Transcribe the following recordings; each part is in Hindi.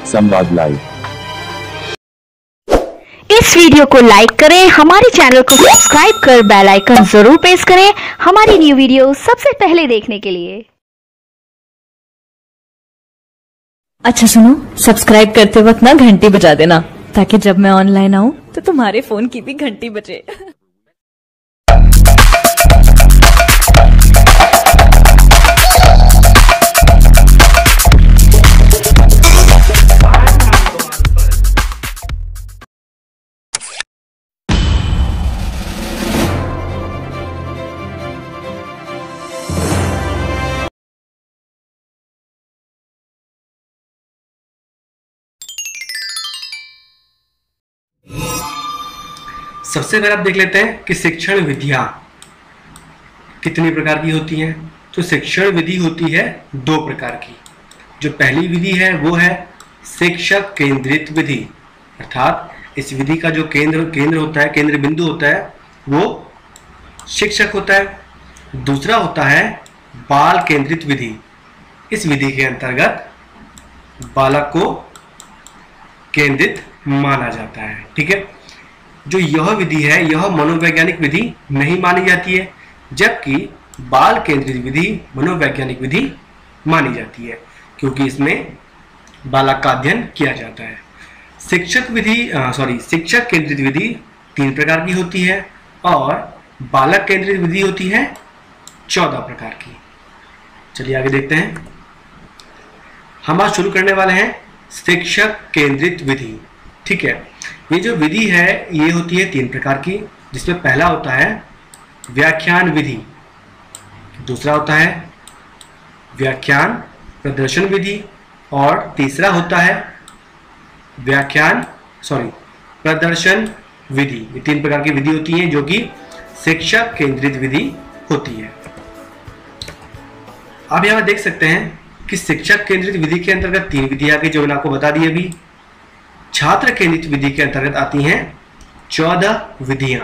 संवाद लाइव। इस वीडियो को लाइक करें, हमारे चैनल को सब्सक्राइब कर बेल आइकन जरूर प्रेस करें हमारी न्यू वीडियो सबसे पहले देखने के लिए। अच्छा सुनो, सब्सक्राइब करते वक्त ना घंटी बजा देना ताकि जब मैं ऑनलाइन आऊं तो तुम्हारे फोन की भी घंटी बजे। सबसे पहले आप देख लेते हैं कि शिक्षण विधियां कितनी प्रकार की होती हैं। तो शिक्षण विधि होती है दो प्रकार की। जो पहली विधि है वो है शिक्षक केंद्रित विधि, अर्थात इस विधि का जो केंद्र होता है, केंद्र बिंदु होता है वो शिक्षक होता है। दूसरा होता है बाल केंद्रित विधि। इस विधि के अंतर्गत बालक को केंद्रित माना जाता है। ठीक है, जो यह विधि है यह मनोवैज्ञानिक विधि नहीं मानी जाती है, जबकि बाल केंद्रित विधि मनोवैज्ञानिक विधि मानी जाती है, क्योंकि इसमें बालक का अध्ययन किया जाता है। शिक्षक केंद्रित विधि 3 प्रकार की होती है और बालक केंद्रित विधि होती है 14 प्रकार की। चलिए आगे देखते हैं। हम आज शुरू करने वाले हैं शिक्षक केंद्रित विधि। ठीक है, ये जो विधि है ये होती है 3 प्रकार की, जिसमें पहला होता है व्याख्यान विधि, दूसरा होता है व्याख्यान प्रदर्शन विधि और तीसरा होता है प्रदर्शन विधि। ये 3 प्रकार की विधि होती हैं जो कि शिक्षक केंद्रित विधि होती है। आप यहाँ देख सकते हैं कि शिक्षक केंद्रित विधि के अंतर्गत 3 विधियां की जो मैंने आपको बता दी अभी। छात्र केंद्रित विधि के अंतर्गत आती हैं 14 विधियां,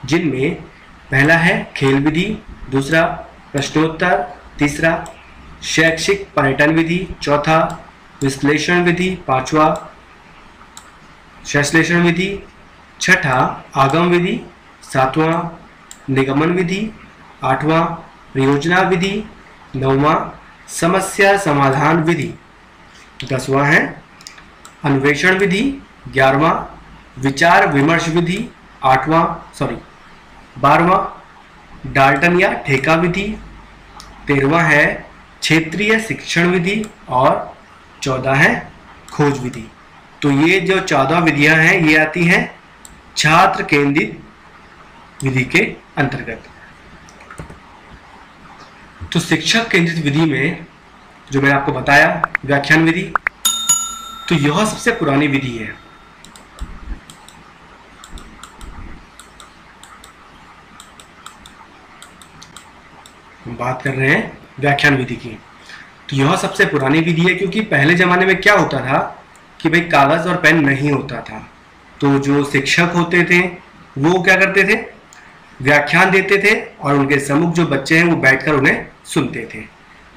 जिनमें पहला है खेल विधि, दूसरा प्रश्नोत्तर, तीसरा शैक्षिक पर्यटन विधि, चौथा विश्लेषण विधि, पांचवा संश्लेषण विधि, छठा आगम विधि, सातवां निगमन विधि, आठवां परियोजना विधि, नौवां समस्या समाधान विधि, 10वां है अन्वेषण विधि, 11वां विचार विमर्श विधि, 12वां डाल्टन या ठेका विधि, 13वां है क्षेत्रीय शिक्षण विधि और 14 है खोज विधि। तो ये जो 14 विधियां हैं ये आती हैं छात्र केंद्रित विधि के अंतर्गत। तो शिक्षक केंद्रित विधि में जो मैंने आपको बताया व्याख्यान विधि, तो यह सबसे पुरानी विधि है। हम बात कर रहे हैं व्याख्यान विधि की। तो यह सबसे पुरानी विधि है, क्योंकि पहले जमाने में क्या होता था कि भाई कागज और पेन नहीं होता था, तो जो शिक्षक होते थे वो क्या करते थे, व्याख्यान देते थे और उनके सम्मुख जो बच्चे हैं वो बैठकर उन्हें सुनते थे।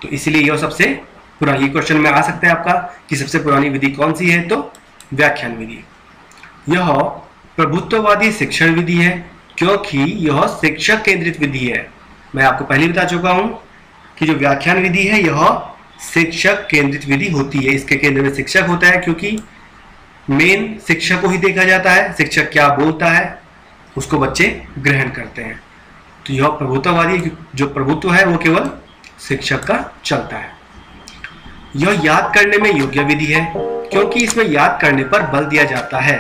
तो इसलिए यह सबसे पुरानी, क्वेश्चन में आ सकता है आपका कि सबसे पुरानी विधि कौन सी है, तो व्याख्यान विधि। यह प्रभुत्ववादी शिक्षण विधि है, क्योंकि यह शिक्षक केंद्रित विधि है। मैं आपको पहले बता चुका हूं कि जो व्याख्यान विधि है यह शिक्षक केंद्रित विधि होती है। इसके केंद्र में शिक्षक होता है, क्योंकि मेन शिक्षक को ही देखा जाता है। शिक्षक क्या बोलता है उसको बच्चे ग्रहण करते हैं। तो यह प्रभुत्ववादी, जो प्रभुत्व है वो केवल शिक्षक का चलता है। यह याद करने में योग्य विधि है, क्योंकि इसमें याद करने पर बल दिया जाता है।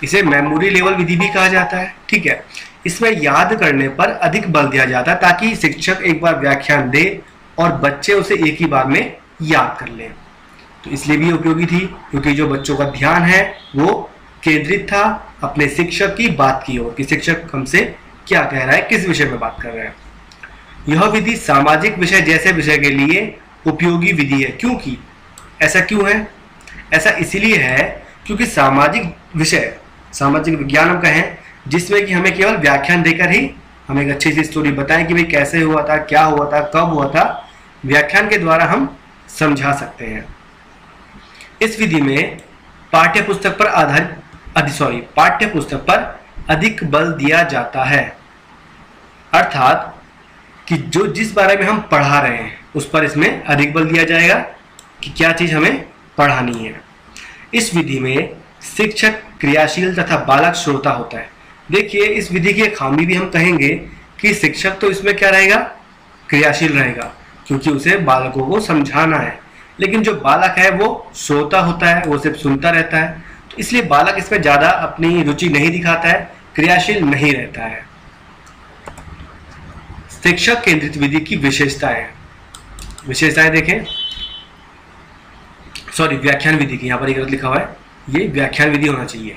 इसे मेमोरी लेवल विधि भी कहा जाता है। ठीक है, इसमें याद करने पर अधिक बल दिया जाता है ताकि शिक्षक एक बार व्याख्यान दे और बच्चे उसे एक ही बार में याद कर लें। तो इसलिए भी उपयोगी थी, क्योंकि जो बच्चों का ध्यान है वो केंद्रित था अपने शिक्षक की बात की ओर कि शिक्षक हमसे क्या कह रहा है, किस विषय में बात कर रहा है। यह विधि सामाजिक विषय जैसे विषय के लिए उपयोगी विधि है। क्योंकि ऐसा क्यों है? ऐसा इसलिए है क्योंकि सामाजिक विषय, सामाजिक विज्ञान हम कहें, जिसमें कि हमें केवल व्याख्यान देकर ही हम एक अच्छी सी स्टोरी बताएं कि भाई कैसे हुआ था, क्या हुआ था, कब हुआ था, व्याख्यान के द्वारा हम समझा सकते हैं। इस विधि में पाठ्य पुस्तक पर अधिक बल दिया जाता है, अर्थात कि जिस बारे में हम पढ़ा रहे हैं उस पर इसमें अधिक बल दिया जाएगा कि क्या चीज हमें पढ़ानी है। इस विधि में शिक्षक क्रियाशील तथा बालक श्रोता होता है। देखिए, इस विधि की एक खामी भी हम कहेंगे कि शिक्षक तो इसमें क्या रहेगा, क्रियाशील रहेगा, क्योंकि उसे बालकों को समझाना है, लेकिन जो बालक है वो श्रोता होता है, वो सिर्फ सुनता रहता है। तो इसलिए बालक इसमें ज्यादा अपनी रुचि नहीं दिखाता है, क्रियाशील नहीं रहता है। शिक्षक केंद्रित विधि की विशेषताएं देखें। व्याख्यान विधि की, यहां पर गलत लिखा हुआ है, ये व्याख्यान विधि होना चाहिए।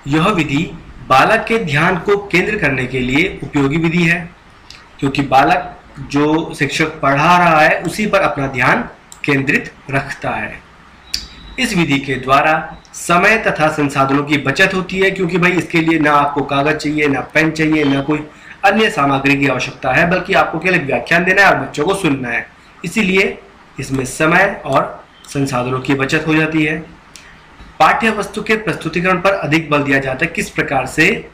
यह विधि बालक के ध्यान को केंद्र करने के लिए उपयोगी विधि है, क्योंकि बालक जो शिक्षक पढ़ा रहा है उसी पर अपना ध्यान केंद्रित रखता है। इस विधि के द्वारा समय तथा संसाधनों की बचत होती है, क्योंकि भाई इसके लिए ना आपको कागज चाहिए, ना पेन चाहिए, ना कोई अन्य सामग्री की आवश्यकता है, बल्कि आपको केवल व्याख्यान देना है और बच्चों को सुनना है। इसीलिए इसमें समय और संसाधनों की बचत हो जाती है। पाठ्य वस्तु के प्रस्तुतिकरण पर अधिक बल दिया जाता है। किस प्रकार से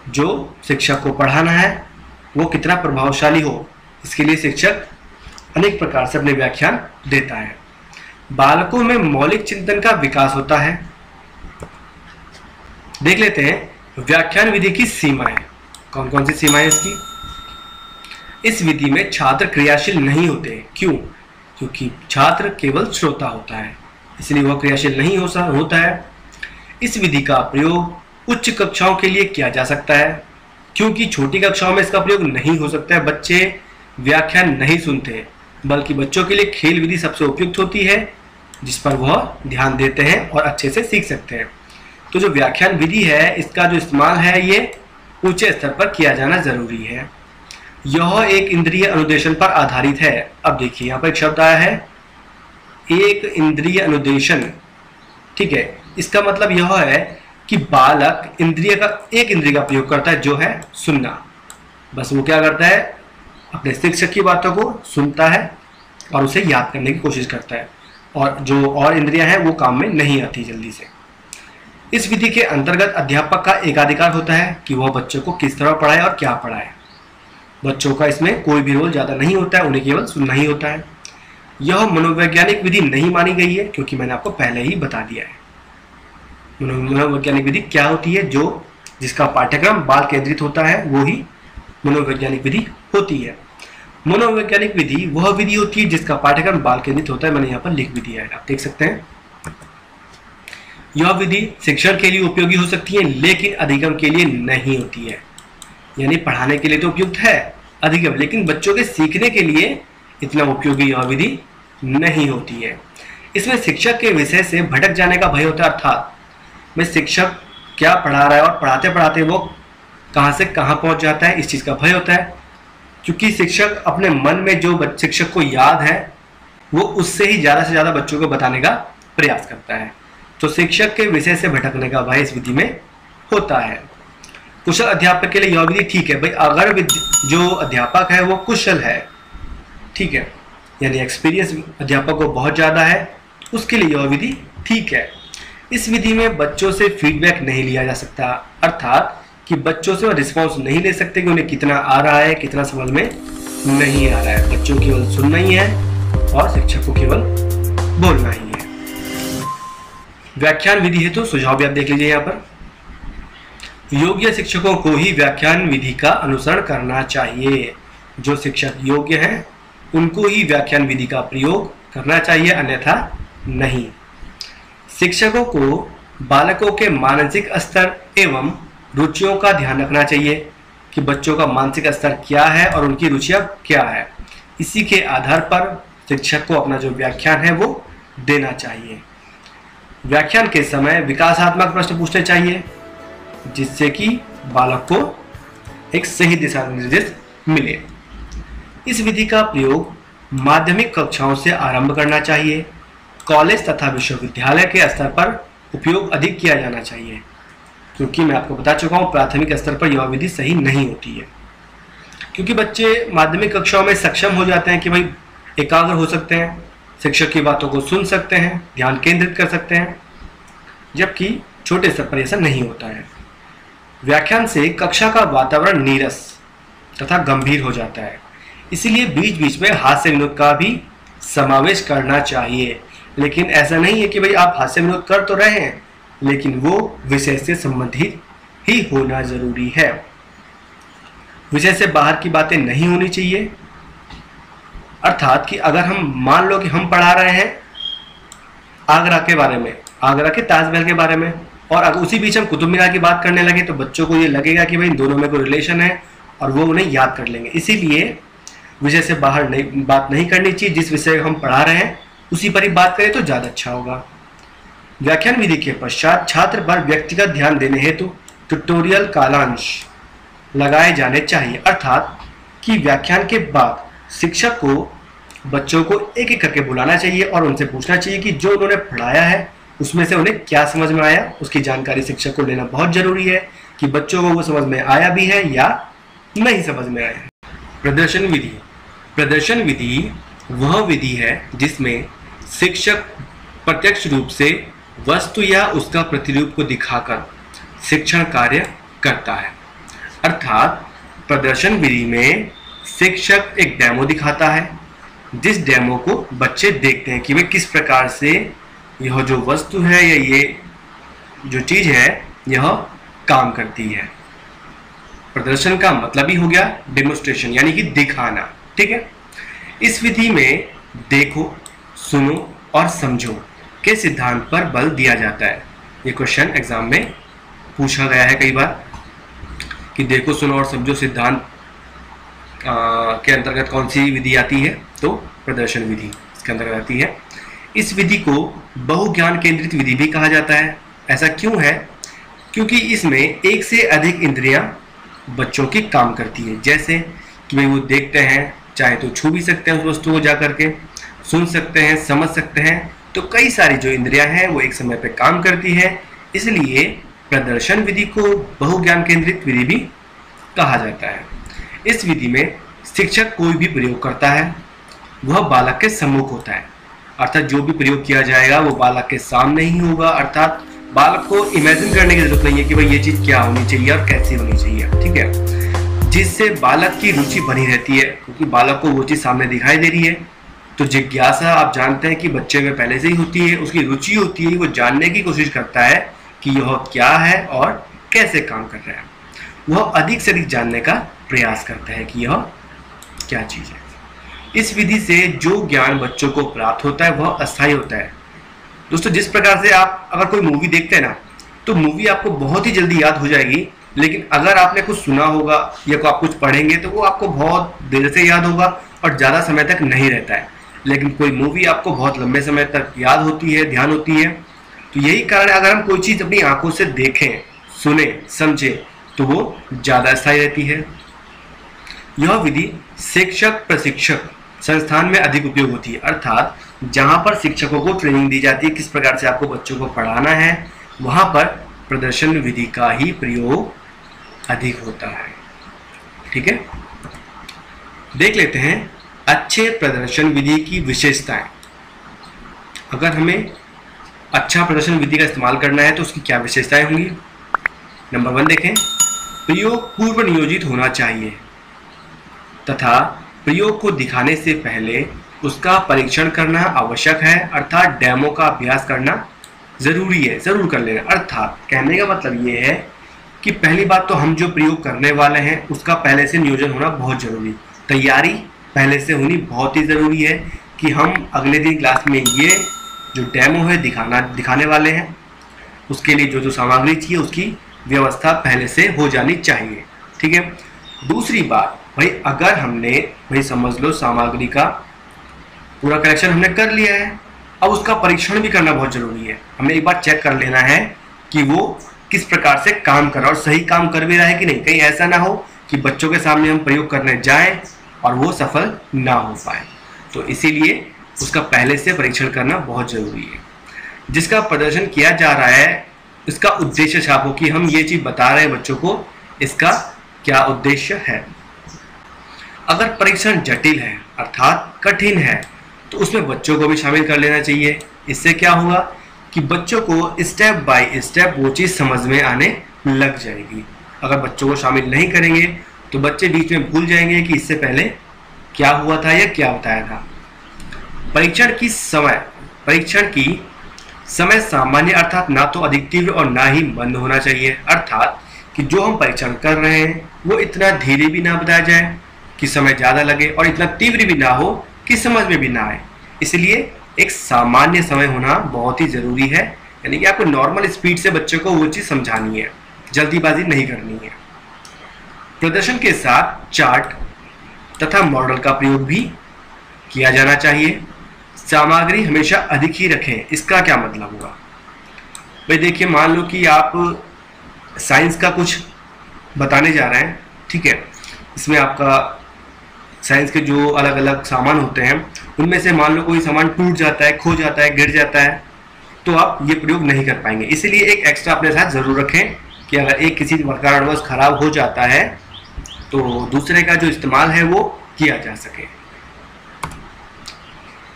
जो शिक्षक को पढ़ाना है वो कितना प्रभावशाली हो, इसके लिए शिक्षक अनेक प्रकार से अपने व्याख्यान देता है। बालकों में मौलिक चिंतन का विकास होता है। देख लेते हैं व्याख्यान विधि की सीमाएं। कौन कौन सी सीमाएं इसकी? इस विधि में छात्र क्रियाशील नहीं होते। क्यों? क्योंकि छात्र केवल श्रोता होता है, इसलिए वह क्रियाशील नहीं होता है। इस विधि का प्रयोग उच्च कक्षाओं के लिए किया जा सकता है, क्योंकि छोटी कक्षाओं में इसका प्रयोग नहीं हो सकता है। बच्चे व्याख्यान नहीं सुनते, बल्कि बच्चों के लिए खेल विधि सबसे उपयुक्त होती है, जिस पर वह ध्यान देते हैं और अच्छे से सीख सकते हैं। तो जो व्याख्यान विधि है, इसका जो इस्तेमाल है ये ऊंचे स्तर पर किया जाना जरूरी है। यह एक इंद्रिय अनुदेशन पर आधारित है। अब देखिए, यहाँ पर एक शब्द आया है, एक इंद्रिय अनुदेशन। ठीक है, इसका मतलब यह है कि बालक एक इंद्रिय का प्रयोग करता है, जो है सुनना। बस वो क्या करता है, अपने शिक्षक की बातों को सुनता है और उसे याद करने की कोशिश करता है, और जो और इंद्रियां हैं वो काम में नहीं आती जल्दी से। इस विधि के अंतर्गत अध्यापक का एकाधिकार होता है कि वह बच्चों को किस तरह पढ़ाए और क्या पढ़ाए। बच्चों का इसमें कोई भी रोल ज्यादा नहीं होता है, उन्हें केवल सुनना ही होता है। यह मनोवैज्ञानिक विधि नहीं मानी गई है, क्योंकि मैंने आपको पहले ही बता दिया है। मनोवैज्ञानिक विधि क्या होती है? जिसका पाठ्यक्रम बाल केंद्रित होता है, वो ही मनोवैज्ञानिक विधि होती है। मनोवैज्ञानिक विधि वह विधि होती है जिसका पाठ्यक्रम बाल केंद्रित होता है। मैंने यहाँ पर लिख भी दिया है, आप देख सकते हैं। यह विधि शिक्षण के लिए उपयोगी हो सकती है, लेकिन अधिगम के लिए नहीं होती है। यानी पढ़ाने के लिए तो उपयुक्त है अधिगम, लेकिन बच्चों के सीखने के लिए इतना उपयोगी यह विधि नहीं होती है। इसमें शिक्षक के विषय से भटक जाने का भय होता है, अर्थात में शिक्षक क्या पढ़ा रहा है और पढ़ाते पढ़ाते वो कहाँ से कहाँ पहुंच जाता है, इस चीज का भय होता है। क्योंकि शिक्षक अपने मन में जो शिक्षक को याद है वो उससे ही ज्यादा से ज्यादा बच्चों को बताने का प्रयास करता है। तो शिक्षक के विषय से भटकने का भय इस विधि में होता है। कुशल अध्यापक के लिए यह विधि ठीक है। भाई अगर जो अध्यापक है वो कुशल है, ठीक है, यानी एक्सपीरियंस अध्यापक को बहुत ज्यादा है, उसके लिए यह विधि ठीक है। इस विधि में बच्चों से फीडबैक नहीं लिया जा सकता, अर्थात कि बच्चों से रिस्पॉन्स नहीं ले सकते कि उन्हें कितना आ रहा है, कितना समझ में नहीं आ रहा है। बच्चों केवल सुनना ही है और शिक्षक को केवल बोलना ही है। व्याख्यान विधि है तो सुझाव भी आप देख लीजिए। यहाँ पर योग्य शिक्षकों को ही व्याख्यान विधि का अनुसरण करना चाहिए। जो शिक्षक योग्य हैं उनको ही व्याख्यान विधि का प्रयोग करना चाहिए, अन्यथा नहीं। शिक्षकों को बालकों के मानसिक स्तर एवं रुचियों का ध्यान रखना चाहिए कि बच्चों का मानसिक स्तर क्या है और उनकी रुचियां क्या है। इसी के आधार पर शिक्षक को अपना जो व्याख्यान है वो देना चाहिए। व्याख्यान के समय विकासात्मक प्रश्न पूछने चाहिए, जिससे कि बालक को एक सही दिशा निर्देश मिले। इस विधि का प्रयोग माध्यमिक कक्षाओं से आरंभ करना चाहिए। कॉलेज तथा विश्वविद्यालय के स्तर पर उपयोग अधिक किया जाना चाहिए, क्योंकि मैं आपको बता चुका हूँ प्राथमिक स्तर पर यह विधि सही नहीं होती है। क्योंकि बच्चे माध्यमिक कक्षाओं में सक्षम हो जाते हैं कि भाई एकाग्र हो सकते हैं, शिक्षक की बातों को सुन सकते हैं, ध्यान केंद्रित कर सकते हैं, जबकि छोटे स्तर पर ऐसा नहीं होता है। व्याख्यान से कक्षा का वातावरण नीरस तथा गंभीर हो जाता है, इसीलिए बीच बीच में हास्य विनोद का भी समावेश करना चाहिए। लेकिन ऐसा नहीं है कि भाई आप हास्य विनोद कर तो रहे हैं, लेकिन वो विषय से संबंधित ही होना जरूरी है। विषय से बाहर की बातें नहीं होनी चाहिए। अर्थात कि अगर हम मान लो कि हम पढ़ा रहे हैं आगरा के बारे में, आगरा के ताजमहल के बारे में, और अगर उसी बीच हम कुतुब मीनार की बात करने लगे तो बच्चों को ये लगेगा कि भाई इन दोनों में कोई रिलेशन है और वो उन्हें याद कर लेंगे। इसीलिए विषय से बाहर बात नहीं करनी चाहिए। जिस विषय को हम पढ़ा रहे हैं उसी पर ही बात करें तो ज़्यादा अच्छा होगा। व्याख्यान विधि के पश्चात छात्र पर व्यक्तिगत ध्यान देने हेतु ट्यूटोरियल कालांश लगाए जाने चाहिए। अर्थात कि व्याख्यान के बाद शिक्षक को बच्चों को एक एक करके बुलाना चाहिए और उनसे पूछना चाहिए कि जो उन्होंने पढ़ाया है उसमें से उन्हें क्या समझ में आया। उसकी जानकारी शिक्षक को लेना बहुत जरूरी है कि बच्चों को वो समझ में आया भी है या नहीं समझ में आया। प्रदर्शन विधि। प्रदर्शन विधि वह विधि है जिसमें शिक्षक प्रत्यक्ष रूप से वस्तु या उसका प्रतिरूप को दिखाकर शिक्षण कार्य करता है। अर्थात प्रदर्शन विधि में शिक्षक एक डेमो दिखाता है, जिस डेमो को बच्चे देखते हैं कि वे किस प्रकार से यह जो वस्तु है या ये जो चीज है यह काम करती है। प्रदर्शन का मतलब ही हो गया डेमोस्ट्रेशन, यानी कि दिखाना। ठीक है, इस विधि में देखो, सुनो और समझो के सिद्धांत पर बल दिया जाता है। ये क्वेश्चन एग्जाम में पूछा गया है कई बार कि देखो, सुनो और समझो सिद्धांत के अंतर्गत कौन सी विधि आती है, तो प्रदर्शन विधि इसके अंतर्गत आती है। इस विधि को बहुज्ञान केंद्रित विधि भी कहा जाता है। ऐसा क्यों है? क्योंकि इसमें एक से अधिक इंद्रियां बच्चों की काम करती है। जैसे कि भाई वो देखते हैं, चाहे तो छू भी सकते हैं उस वस्तु को जा करके, सुन सकते हैं, समझ सकते हैं, तो कई सारी जो इंद्रियां हैं वो एक समय पे काम करती है। इसलिए प्रदर्शन विधि को बहुज्ञान केंद्रित विधि भी कहा जाता है। इस विधि में शिक्षक कोई भी प्रयोग करता है वह बालक के सम्मुख होता है। अर्थात जो भी प्रयोग किया जाएगा वो बालक के सामने ही होगा। अर्थात बालक को इमेजिन करने की जरूरत नहीं है कि भाई ये चीज क्या होनी चाहिए और कैसी होनी चाहिए। ठीक है, जिससे बालक की रुचि बनी रहती है, क्योंकि बालक को वो चीज सामने दिखाई दे रही है। तो जिज्ञासा आप जानते हैं कि बच्चे में पहले से ही होती है, उसकी रुचि होती है, वो जानने की कोशिश करता है कि यह क्या है और कैसे काम कर रहा है। वह अधिक से अधिक जानने का प्रयास करता है कि यह क्या चीज है। इस विधि से जो ज्ञान बच्चों को प्राप्त होता है वह अस्थायी होता है। दोस्तों, जिस प्रकार से आप अगर कोई मूवी देखते हैं ना, तो मूवी आपको बहुत ही जल्दी याद हो जाएगी, लेकिन अगर आपने कुछ सुना होगा या आप कुछ पढ़ेंगे तो वो आपको बहुत देर से याद होगा और ज़्यादा समय तक नहीं रहता है। लेकिन कोई मूवी आपको बहुत लंबे समय तक याद होती है, ध्यान होती है। तो यही कारण है, अगर हम कोई चीज़ अपनी आंखों से देखें, सुने, समझें तो वो ज़्यादा स्थायी रहती है। यह विधि शिक्षक प्रशिक्षक संस्थान में अधिक उपयोग होती है। अर्थात जहाँ पर शिक्षकों को ट्रेनिंग दी जाती है किस प्रकार से आपको बच्चों को पढ़ाना है, वहाँ पर प्रदर्शन विधि का ही प्रयोग अधिक होता है। ठीक है, देख लेते हैं अच्छे प्रदर्शन विधि की विशेषताएं। अगर हमें अच्छा प्रदर्शन विधि का इस्तेमाल करना है तो उसकी क्या विशेषताएं होंगी। नंबर 1 देखें, प्रयोग पूर्व नियोजित होना चाहिए तथा प्रयोग को दिखाने से पहले उसका परीक्षण करना आवश्यक है। अर्थात डेमो का अभ्यास करना जरूरी है, जरूर कर लेना। अर्थात कहने का मतलब ये है कि पहली बात तो हम जो प्रयोग करने वाले हैं उसका पहले से नियोजन होना बहुत जरूरी, तैयारी पहले से होनी बहुत ही जरूरी है कि हम अगले दिन क्लास में ये जो डेमो है दिखाने वाले हैं, उसके लिए जो जो सामग्री चाहिए उसकी व्यवस्था पहले से हो जानी चाहिए। ठीक है, दूसरी बात भाई, अगर हमने भाई समझ लो सामग्री का पूरा कलेक्शन हमने कर लिया है, अब उसका परीक्षण भी करना बहुत जरूरी है। हमें एक बार चेक कर लेना है कि वो किस प्रकार से काम कर रहा है और सही काम कर भी रहा है कि नहीं। कहीं ऐसा ना हो कि बच्चों के सामने हम प्रयोग करने जाएं और वो सफल ना हो पाए। तो इसीलिए उसका पहले से परीक्षण करना बहुत जरूरी है। जिसका प्रदर्शन किया जा रहा है इसका उद्देश्य छापो कि हम ये चीज बता रहे हैं बच्चों को, इसका क्या उद्देश्य है। अगर परीक्षण जटिल है अर्थात कठिन है तो उसमें बच्चों को भी शामिल कर लेना चाहिए। इससे क्या होगा कि बच्चों को स्टेप बाय स्टेप वो चीज़ समझ में आने लग जाएगी। अगर बच्चों को शामिल नहीं करेंगे तो बच्चे बीच में भूल जाएंगे कि इससे पहले क्या हुआ था या क्या बताया था। परीक्षण की समय सामान्य अर्थात ना तो अधिक तीव्र और ना ही मंद होना चाहिए, अर्थात कि जो हम परीक्षण कर रहे हैं वो इतना धीरे भी ना बताया जाए कि समय ज़्यादा लगे और इतना तीव्र भी ना हो कि समझ में भी ना आए। इसलिए एक सामान्य समय होना बहुत ही ज़रूरी है, यानी कि आपको नॉर्मल स्पीड से बच्चे को वो चीज़ समझानी है, जल्दीबाजी नहीं करनी है। प्रदर्शन के साथ चार्ट तथा मॉडल का प्रयोग भी किया जाना चाहिए। सामग्री हमेशा अधिक ही रखें। इसका क्या मतलब हुआ भाई? देखिए, मान लो कि आप साइंस का कुछ बताने जा रहे हैं, ठीक है, इसमें आपका साइंस के जो अलग अलग सामान होते हैं उनमें से मान लो कोई सामान टूट जाता है, खो जाता है, गिर जाता है, तो आप ये प्रयोग नहीं कर पाएंगे। इसलिए एक एक्स्ट्रा अपने साथ ज़रूर रखें कि अगर एक किसी कारणवश खराब हो जाता है तो दूसरे का जो इस्तेमाल है वो किया जा सके।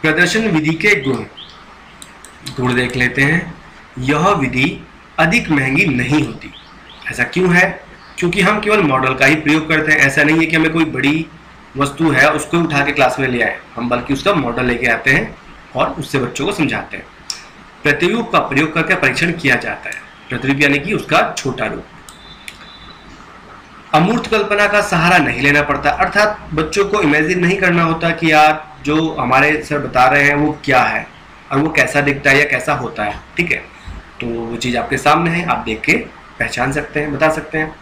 प्रदर्शन विधि के गुण देख लेते हैं। यह विधि अधिक महंगी नहीं होती। ऐसा क्यों है? क्योंकि हम केवल मॉडल का ही प्रयोग करते हैं। ऐसा नहीं है कि हमें कोई बड़ी वस्तु है उसको उठा के क्लास में ले आए, हम बल्कि उसका मॉडल लेके आते हैं और उससे बच्चों को समझाते हैं। प्रतिरूप का प्रयोग करके परीक्षण किया जाता है। प्रतिरूप यानी कि उसका छोटा रूप। अमूर्त कल्पना का सहारा नहीं लेना पड़ता, अर्थात बच्चों को इमेजिन नहीं करना होता कि यार जो हमारे सर बता रहे हैं वो क्या है और वो कैसा दिखता है या कैसा होता है, ठीक है। तो वो चीज़ आपके सामने है, आप देख के पहचान सकते हैं, बता सकते हैं।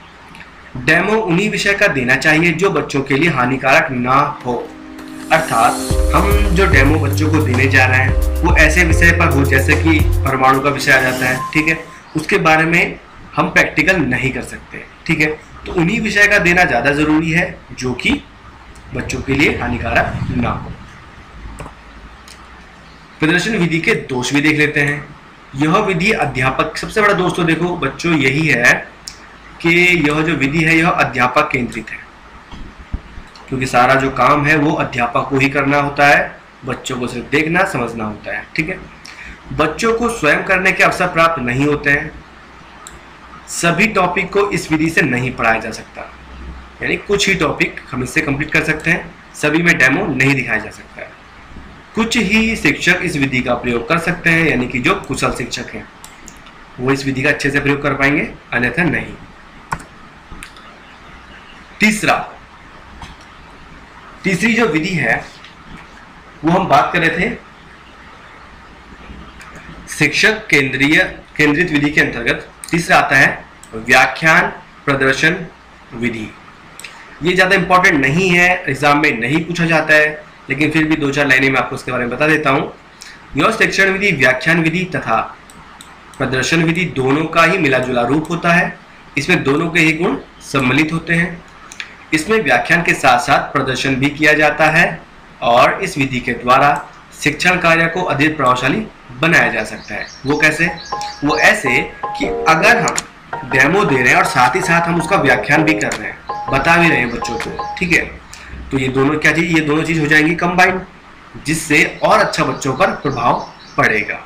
डेमो उन्हीं विषय का देना चाहिए जो बच्चों के लिए हानिकारक ना हो, अर्थात हम जो डेमो बच्चों को देने जा रहे हैं वो ऐसे विषय पर हो जैसे कि परमाणु का विषय आ जाता है, ठीक है, उसके बारे में हम प्रैक्टिकल नहीं कर सकते, ठीक है। तो उन्हीं विषय का देना ज़्यादा ज़रूरी है जो कि बच्चों के लिए हानिकारक ना हो। प्रदर्शन विधि के दोष भी देख लेते हैं। यह विधि अध्यापक, सबसे बड़ा दोष तो देखो बच्चों यही है कि यह जो विधि है यह अध्यापक केंद्रित है, क्योंकि सारा जो काम है वो अध्यापक को ही करना होता है, बच्चों को सिर्फ देखना समझना होता है, ठीक है। बच्चों को स्वयं करने के अवसर प्राप्त नहीं होते हैं। सभी टॉपिक को इस विधि से नहीं पढ़ाया जा सकता, यानी कुछ ही टॉपिक हम इससे कंप्लीट कर सकते हैं, सभी में डेमो नहीं दिखाया जा सकता है। कुछ ही शिक्षक इस विधि का प्रयोग कर सकते हैं, यानी कि जो कुशल शिक्षक हैं वो इस विधि का अच्छे से प्रयोग कर पाएंगे, अन्यथा नहीं। तीसरी जो विधि है वो हम बात कर रहे थे शिक्षक केंद्रित विधि के अंतर्गत तीसरा आता है व्याख्यान प्रदर्शन विधि। ये ज़्यादा इंपॉर्टेंट नहीं है, एग्जाम में नहीं पूछा जाता है, लेकिन फिर भी 2-4 लाइनें मैं आपको उसके बारे में बता देता हूँ। यह शिक्षण विधि व्याख्यान विधि तथा प्रदर्शन विधि दोनों का ही मिला जुला रूप होता है। इसमें दोनों के ही गुण सम्मिलित होते हैं। इसमें व्याख्यान के साथ साथ प्रदर्शन भी किया जाता है और इस विधि के द्वारा शिक्षण कार्य को अधिक प्रभावशाली बनाया जा सकता है। वो कैसे? वो ऐसे कि अगर हम डेमो दे रहे हैं और साथ ही साथ हम उसका व्याख्यान भी कर रहे हैं, बता भी रहे हैं बच्चों को, ठीक है, तो ये दोनों क्या चीज, ये दोनों चीज हो जाएंगी कंबाइंड, जिससे और अच्छा बच्चों पर प्रभाव पड़ेगा।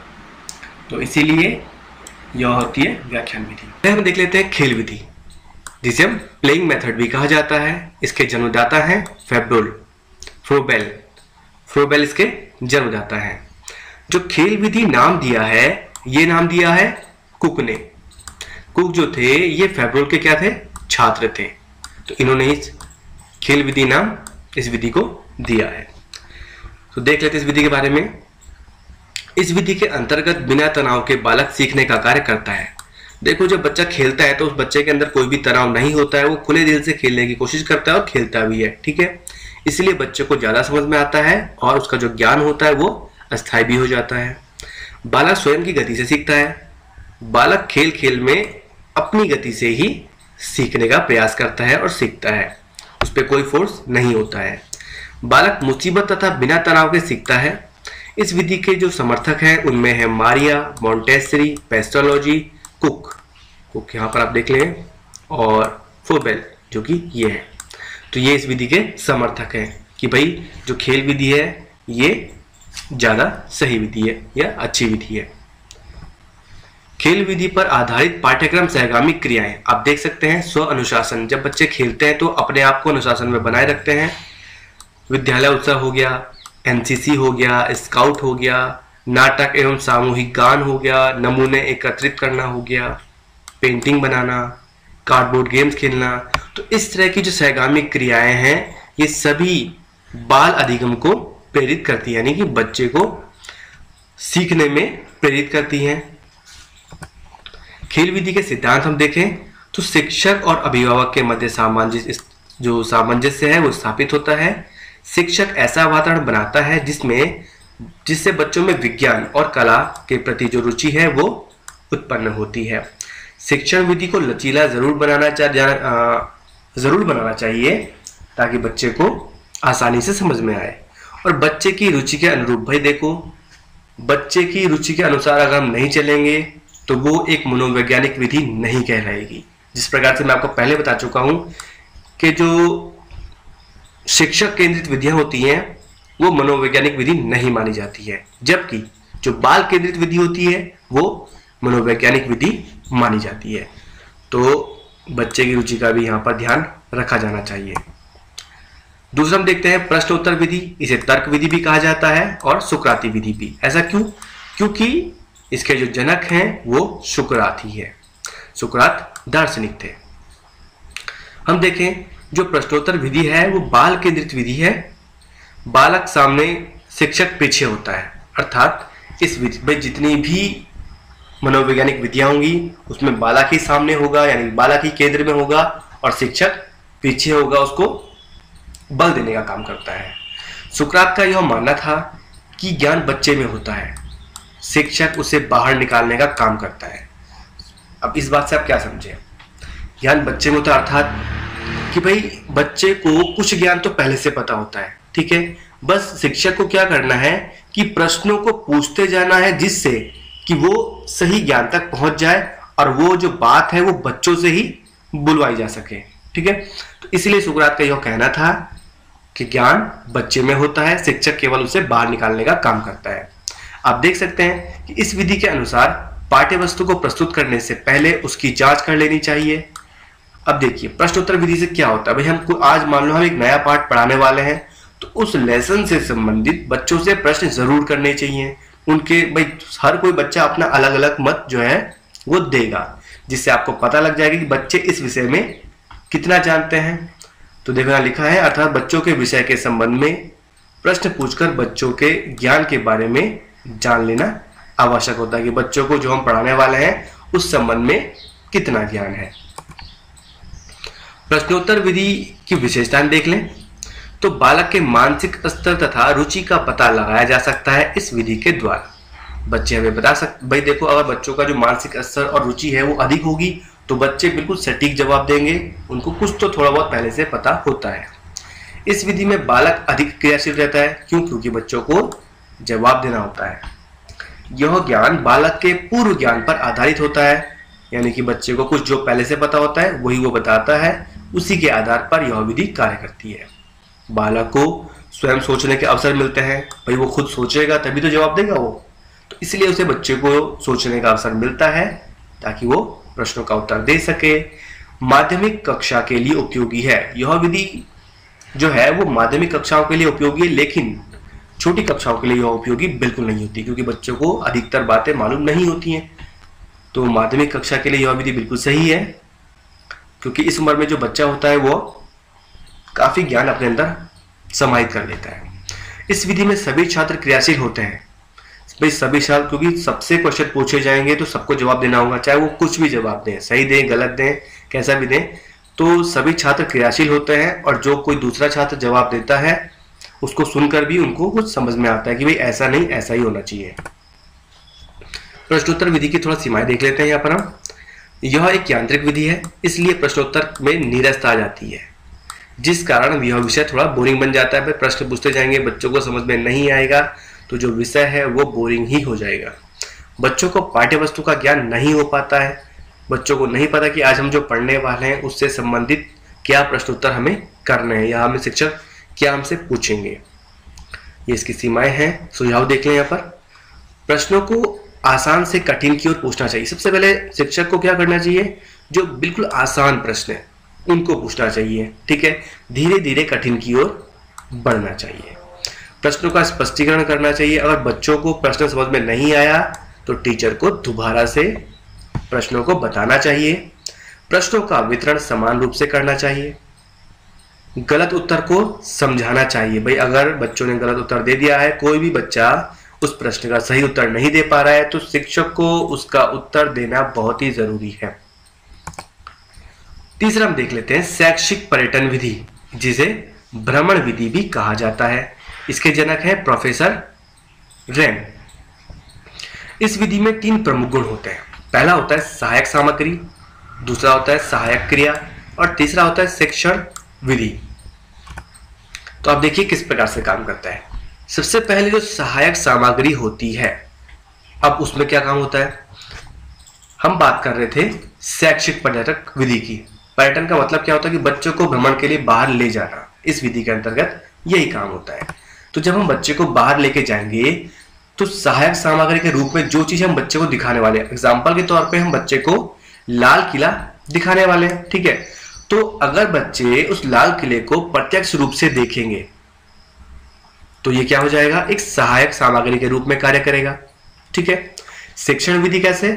तो इसीलिए यह होती है व्याख्यान विधि। हम देख लेते हैं खेल विधि, जिसे हम प्लेइंग मेथड भी कहा जाता है। इसके जन्मदाता है फ्रोबेल इसके जन्मदाता है। जो खेल विधि नाम दिया है, ये नाम दिया है कुक ने। कुक जो थे ये फेब्रोल के क्या थे? छात्र थे। तो इन्होंने इस खेल विधि नाम इस विधि को दिया है। तो देख लेते हैं इस विधि के बारे में। इस विधि के अंतर्गत बिना तनाव के बालक सीखने का कार्य करता है। देखो, जब बच्चा खेलता है तो उस बच्चे के अंदर कोई भी तनाव नहीं होता है, वो खुले दिल से खेलने की कोशिश करता है और खेलता भी है, ठीक है। इसलिए बच्चे को ज्यादा समझ में आता है और उसका जो ज्ञान होता है वो अस्थायी भी हो जाता है। बालक स्वयं की गति से सीखता है। बालक खेल खेल में अपनी गति से ही सीखने का प्रयास करता है और सीखता है, उस पर कोई फोर्स नहीं होता है। बालक मुसीबत तथा बिना तनाव के सीखता है। इस विधि के जो समर्थक हैं उनमें है मारिया, मॉन्टेसरी, पेस्टोलॉजी, कुक यहाँ पर आप देख लें, और फ्रोबेल जो कि ये है। तो ये इस विधि के समर्थक हैं कि भाई जो खेल विधि है ये ज्यादा सही विधि है या अच्छी विधि है। खेल विधि पर आधारित पाठ्यक्रम सहगामी क्रियाएं, आप देख सकते हैं स्व अनुशासन, जब बच्चे खेलते हैं तो अपने आप को अनुशासन में बनाए रखते हैं। विद्यालय उत्सव हो गया, एनसीसी हो गया, स्काउट हो गया, नाटक एवं सामूहिक गान हो गया, नमूने एकत्रित करना हो गया, पेंटिंग बनाना, कार्डबोर्ड गेम्स खेलना। तो इस तरह की जो सहगामी क्रियाएं हैं ये सभी बाल अधिगम को प्रेरित करती है, यानी कि बच्चे को सीखने में प्रेरित करती हैं। खेल विधि के सिद्धांत हम देखें तो शिक्षक और अभिभावक के मध्य सामंजस्य है वो स्थापित होता है। शिक्षक ऐसा वातावरण बनाता है जिससे बच्चों में विज्ञान और कला के प्रति जो रुचि है वो उत्पन्न होती है। शिक्षण विधि को लचीला जरूर बनाना चाहिए ताकि बच्चे को आसानी से समझ में आए और बच्चे की रुचि के अनुरूप। भाई देखो, बच्चे की रुचि के अनुसार अगर हम नहीं चलेंगे तो वो एक मनोवैज्ञानिक विधि नहीं कहलाएगी। जिस प्रकार से मैं आपको पहले बता चुका हूं कि जो शिक्षक केंद्रित विधियां होती हैं वो मनोवैज्ञानिक विधि नहीं मानी जाती है, जबकि जो बाल केंद्रित विधि होती है वो मनोवैज्ञानिक विधि मानी जाती है। तो बच्चे की रुचि का भी यहाँ पर ध्यान रखा जाना चाहिए। दूसरा हम देखते हैं प्रश्नोत्तर विधि, इसे तर्क विधि भी कहा जाता है और सुकराती विधि भी। ऐसा क्यों? क्योंकि इसके जो जनक हैं वो सुकरात ही है। सुकरात दार्शनिक थे। हम देखें जो प्रश्नोत्तर विधि है वो बाल केंद्रित विधि है। बालक सामने, शिक्षक पीछे होता है, अर्थात इस विधि में जितनी भी मनोवैज्ञानिक विधियां होंगी उसमें बालक ही सामने होगा, यानी बालक ही केंद्र में होगा और शिक्षक पीछे होगा, उसको बल देने का काम करता है। सुकरात का यह मानना था कि ज्ञान बच्चे में होता है, शिक्षक उसे बाहर निकालने का काम करता है। अब इस बात से आप क्या समझे? ज्ञान बच्चे में होता है अर्थात कि भाई बच्चे को कुछ ज्ञान तो पहले से पता होता है, ठीक है, बस शिक्षक को क्या करना है कि प्रश्नों को पूछते जाना है जिससे कि वो सही ज्ञान तक पहुंच जाए और वो जो बात है वो बच्चों से ही बुलवाई जा सके, ठीक है। तो इसलिए सुकरात का यह कहना था कि ज्ञान बच्चे में होता है, शिक्षक केवल उसे बाहर निकालने का काम करता है। आप देख सकते हैं कि इस विधि के अनुसार पाठ्य वस्तु को प्रस्तुत करने से पहले उसकी जांच कर लेनी चाहिए। अब देखिए प्रश्नोत्तर विधि से क्या होता है। भाई हमको आज मान लो हम एक नया पाठ पढ़ाने वाले हैं तो उस लेसन से संबंधित बच्चों से प्रश्न जरूर करने चाहिए। उनके भाई हर कोई बच्चा अपना अलग अलग मत जो है वो देगा, जिससे आपको पता लग जाएगा कि बच्चे इस विषय में कितना जानते हैं। तो देखना लिखा है अर्थात बच्चों के विषय के संबंध में प्रश्न पूछकर बच्चों के ज्ञान के बारे में जान लेना आवश्यक होता है कि बच्चों को जो हम पढ़ाने वाले हैं उस संबंध में कितना ज्ञान है। प्रश्नोत्तर विधि की विशेषताएं देख लें तो बालक के मानसिक स्तर तथा रुचि का पता लगाया जा सकता है इस विधि के द्वारा। बच्चे हमें बता सकते, भाई देखो अगर बच्चों का जो मानसिक स्तर और रुचि है वो अधिक होगी तो बच्चे बिल्कुल सटीक जवाब देंगे, उनको कुछ तो थोड़ा बहुत पहले से पता होता है। इस विधि में बालक अधिक क्रियाशील रहता है, क्यों? क्योंकि बच्चों को जवाब देना होता है। यह ज्ञान बालक के पूर्व ज्ञान पर आधारित होता है, यानी कि बच्चे को कुछ जो पहले से पता होता है वही वो बताता है, उसी के आधार पर यह विधि कार्य करती है। बालक को स्वयं सोचने के अवसर मिलते हैं, भाई वो खुद सोचेगा तभी तो जवाब देगा वो, तो इसलिए उसे बच्चे को सोचने का अवसर मिलता है ताकि वो प्रश्नों का उत्तर दे सके। माध्यमिक कक्षा के लिए उपयोगी है। यह विधि जो है वो माध्यमिक कक्षाओं के लिए उपयोगी है, लेकिन छोटी कक्षाओं के लिए यह उपयोगी बिल्कुल नहीं होती, क्योंकि बच्चों को अधिकतर बातें मालूम नहीं होती हैं। तो माध्यमिक कक्षा के लिए यह विधि बिल्कुल सही है, क्योंकि इस उम्र में जो बच्चा होता है वो काफी ज्ञान अपने अंदर समाहित कर लेता है। इस विधि में सभी छात्र क्रियाशील होते हैं। भाई सभी छात्र, क्योंकि सबसे क्वेश्चन पूछे जाएंगे तो सबको जवाब देना होगा, चाहे वो कुछ भी जवाब दें, सही दें गलत दें कैसा भी दें, तो सभी छात्र क्रियाशील होते हैं और जो कोई दूसरा छात्र जवाब देता है उसको सुनकर भी उनको कुछ समझ में आता है कि भाई ऐसा नहीं ऐसा ही होना चाहिए। प्रश्नोत्तर विधि की थोड़ा सीमाएं देख लेते हैं। यहाँ पर हम, यह एक यांत्रिक विधि है, इसलिए प्रश्नोत्तर में नीरसता आ जाती है, जिस कारण यह विषय थोड़ा बोरिंग बन जाता है। प्रश्न पूछते जाएंगे, बच्चों को समझ में नहीं आएगा तो जो विषय है वो बोरिंग ही हो जाएगा। बच्चों को पाठ्य वस्तु का ज्ञान नहीं हो पाता है, बच्चों को नहीं पता कि आज हम जो पढ़ने वाले हैं उससे संबंधित क्या प्रश्नोत्तर हमें करने हैं या हमें शिक्षक क्या हमसे पूछेंगे। ये इसकी सीमाएं हैं। सुझाव देख लें यहाँ पर। प्रश्नों को आसान से कठिन की ओर पूछना चाहिए। सबसे पहले शिक्षक को क्या करना चाहिए, जो बिल्कुल आसान प्रश्न है उनको पूछना चाहिए, ठीक है। धीरे धीरे कठिन की ओर बढ़ना चाहिए। प्रश्नों का स्पष्टीकरण करना चाहिए। अगर बच्चों को प्रश्न समझ में नहीं आया तो टीचर को दोबारा से प्रश्नों को बताना चाहिए। प्रश्नों का वितरण समान रूप से करना चाहिए। गलत उत्तर को समझाना चाहिए। भाई अगर बच्चों ने गलत उत्तर दे दिया है, कोई भी बच्चा उस प्रश्न का सही उत्तर नहीं दे पा रहा है, तो शिक्षक को उसका उत्तर देना बहुत ही जरूरी है। तीसरा हम देख लेते हैं शैक्षिक पर्यटन विधि, जिसे भ्रमण विधि भी कहा जाता है। इसके जनक है प्रोफेसर रैन। इस विधि में 3 प्रमुख गुण होते हैं। पहला होता है सहायक सामग्री, दूसरा होता है सहायक क्रिया और तीसरा होता है शिक्षण विधि। तो आप देखिए किस प्रकार से काम करता है। सबसे पहले जो सहायक सामग्री होती है, अब उसमें क्या काम होता है। हम बात कर रहे थे शैक्षिक पर्यटक विधि की। पर्यटन का मतलब क्या होता है कि बच्चों को भ्रमण के लिए बाहर ले जाना। इस विधि के अंतर्गत यही काम होता है। तो जब हम बच्चे को बाहर लेके जाएंगे तो सहायक सामग्री के रूप में जो चीज हम बच्चे को दिखाने वाले हैं, एग्जाम्पल के तौर पे हम बच्चे को लाल किला दिखाने वाले हैं, ठीक है। तो अगर बच्चे उस लाल किले को प्रत्यक्ष रूप से देखेंगे तो ये क्या हो जाएगा, एक सहायक सामग्री के रूप में कार्य करेगा, ठीक है। शिक्षण विधि कैसे,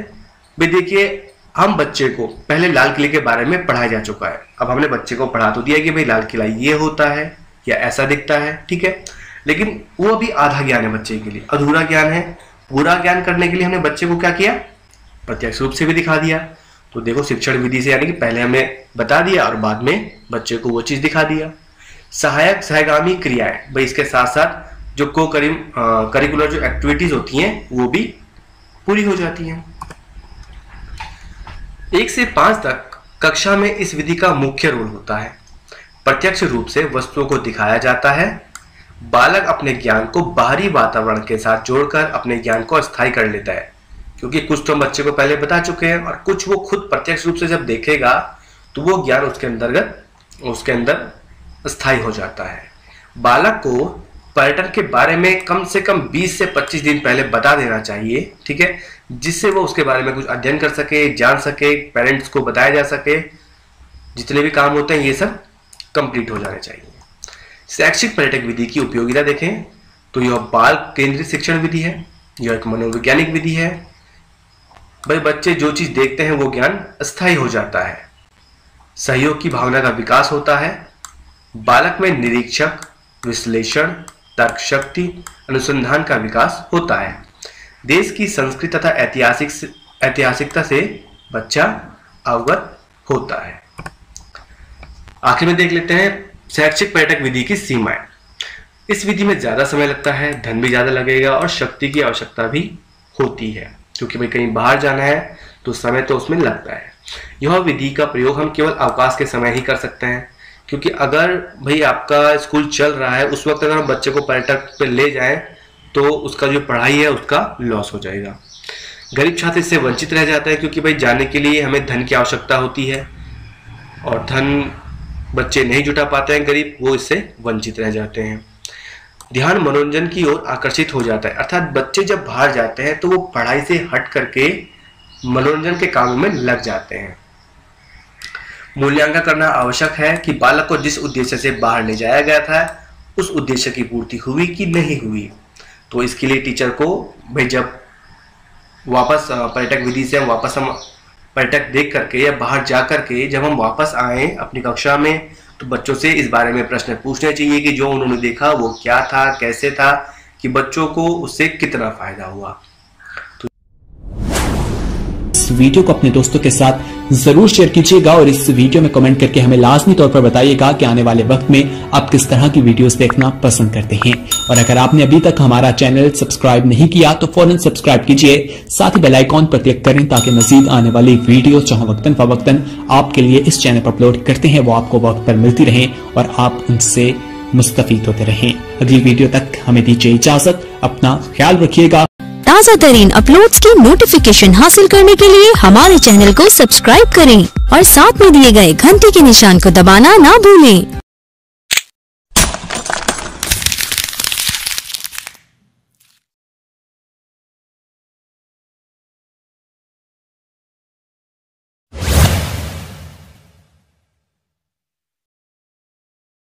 भाई देखिए हम बच्चे को पहले लाल किले के बारे में पढ़ाया जा चुका है। अब हमने बच्चे को पढ़ा तो दिया कि भाई लाल किला ये होता है या ऐसा दिखता है, ठीक है। लेकिन वो अभी आधा ज्ञान है बच्चे के लिए, अधूरा ज्ञान है। पूरा ज्ञान करने के लिए हमने बच्चे को क्या किया, प्रत्यक्ष रूप से भी दिखा दिया। तो देखो शिक्षण विधि से यानी कि पहले हमने बता दिया और बाद में बच्चे को वो चीज दिखा दिया। सहायक सहगामी क्रियाएं, भाई इसके साथ साथ जो करिकुलर जो एक्टिविटीज होती हैं वो भी पूरी हो जाती हैं। 1 से 5 तक कक्षा में इस विधि का मुख्य रोल होता है। प्रत्यक्ष रूप से वस्तुओं को दिखाया जाता है। बालक अपने ज्ञान को बाहरी वातावरण के साथ जोड़कर अपने ज्ञान को अस्थायी कर लेता है, क्योंकि कुछ तो हम बच्चे को पहले बता चुके हैं और कुछ वो खुद प्रत्यक्ष रूप से जब देखेगा तो वो ज्ञान उसके अंदर स्थायी हो जाता है। बालक को पर्यटन के बारे में कम से कम 20 से 25 दिन पहले बता देना चाहिए, ठीक है, जिससे वो उसके बारे में कुछ अध्ययन कर सके, जान सके, पेरेंट्स को बताया जा सके। जितने भी काम होते हैं ये सब कंप्लीट हो जाने चाहिए। शैक्षिक पर्यटक विधि की उपयोगिता देखें तो यह बाल केंद्रित शिक्षण विधि है, यह एक मनोवैज्ञानिक विधि है। भाई बच्चे जो चीज देखते हैं वो ज्ञान अस्थायी हो जाता है। सहयोग की भावना का विकास होता है। बालक में निरीक्षक, विश्लेषण, तर्क शक्ति, अनुसंधान का विकास होता है। देश की संस्कृति तथा ऐतिहासिकता से बच्चा अवगत होता है। आखिर में देख लेते हैं शैक्षिक पर्यटक विधि की सीमाएं। इस विधि में ज्यादा समय लगता है, धन भी ज्यादा लगेगा और शक्ति की आवश्यकता भी होती है, क्योंकि भाई कहीं बाहर जाना है तो समय तो उसमें लगता है। यह विधि का प्रयोग हम केवल अवकाश के समय ही कर सकते हैं, क्योंकि अगर भाई आपका स्कूल चल रहा है उस वक्त अगर हम बच्चे को पर्यटक पे ले जाएं तो उसका जो पढ़ाई है उसका लॉस हो जाएगा। गरीब छात्र इससे वंचित रह जाता है, क्योंकि भाई जाने के लिए हमें धन की आवश्यकता होती है और धन बच्चे नहीं जुटा पाते हैं, गरीब, वो इससे वंचित रह जाते हैं। ध्यान मनोरंजन की ओर आकर्षित हो जाता है, अर्थात बच्चे जब बाहर जाते हैं तो वो पढ़ाई से हट करके मनोरंजन के कामों में लग जाते हैं। मूल्यांकन करना आवश्यक है कि बालक को जिस उद्देश्य से बाहर ले जाया गया था उस उद्देश्य की पूर्ति हुई कि नहीं हुई। तो इसके लिए टीचर को भाई जब वापस पर्यटक विधि से हम पर्यटक देख करके या बाहर जा करके जब हम वापस आए अपनी कक्षा में तो बच्चों से इस बारे में प्रश्न पूछने चाहिए कि जो उन्होंने देखा वो क्या था, कैसे था, कि बच्चों को उससे कितना फायदा हुआ। इस वीडियो को अपने दोस्तों के साथ जरूर शेयर कीजिएगा और इस वीडियो में कमेंट करके हमें लाजमी तौर पर बताइएगा कि आने वाले वक्त में आप किस तरह की वीडियोस देखना पसंद करते हैं। और अगर आपने अभी तक हमारा चैनल सब्सक्राइब नहीं किया तो फौरन सब्सक्राइब कीजिए, साथ ही बेल आइकॉन पर क्लिक करें ताकि मजीद आने वाली वीडियो जहां वक्तन फवक्तन आपके लिए इस चैनल पर अपलोड करते हैं वो आपको वक्त पर मिलती रहे और आप उनसे मुस्तफीद होते रहें। अगली वीडियो तक हमें दीजिए इजाजत, अपना ख्याल रखिएगा। ताज़ा तरीन अपलोड्स की नोटिफिकेशन हासिल करने के लिए हमारे चैनल को सब्सक्राइब करें और साथ में दिए गए घंटी के निशान को दबाना ना भूलें।